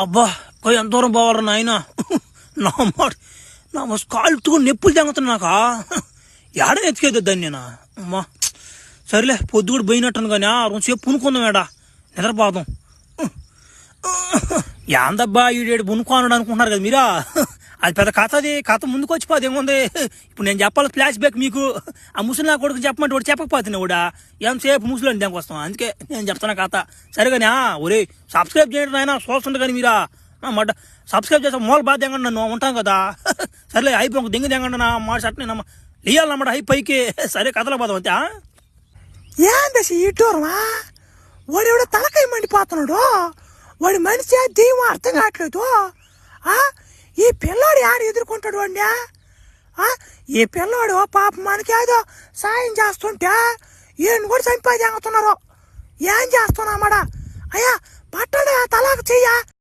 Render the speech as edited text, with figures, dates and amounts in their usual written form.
అబ్బా పోయి ఎంత దూరం పోవాలరా నాయన నా మాట నా కాలుతో నొప్పులు తెంగుతున్నాకా ఏడ ఎత్తుకేద్దా దాన్ని నేను అమ్మా సరేలే పొద్దు కూడా పోయినట్టును కానీ రెండుసేపు పునుకుందాం ఏడా నిద్రపోదాం ఏందబ్బా ఈడేడు పునుకోనడు అనుకుంటున్నారు కదా మీరా అది పెద్ద కథ అది కథ ముందుకు వచ్చిపోదు ఏముంది ఇప్పుడు నేను చెప్పాలి ఫ్లాష్ బ్యాక్ మీకు ఆ ముసలి నా కొడుకు చెప్పమంటే వాడు చెప్పకపోతున్నా కూడా ఎంతసేపు ముసలి దానికి వస్తాం అందుకే నేను చెప్తాను కథ సరే కానీ ఒరే సబ్స్క్రైబ్ చేయండి నాయన చూస్తుంటే కానీ మీరా మాట సబ్స్క్రైబ్ చేస్తా మూల బాధ తెంగండి నన్ను ఉంటాం కదా సరేలే అయిపోయి ఒక దింగ తెంగండి నా మాట సట్నమ్మా లేయాలన్నమాట హై పైకి సరే కథలో పోదాం అంతే ఏందశ ఈ టూరమా వాడు ఎవడో తలకాయ మండిపోతున్నాడు వాడి మనిషి దెయ్యం అర్థం కావట్లేదు ఈ పిల్లాడు ఆడు ఎదుర్కొంటాడు వాడిని ఈ పిల్లాడు పాప మనకి ఏదో సాయం చేస్తుంటే ఈయన కూడా చంపేది ఏం చేస్తున్నామా అయ్యా పట్టడా తలాకు చెయ్యా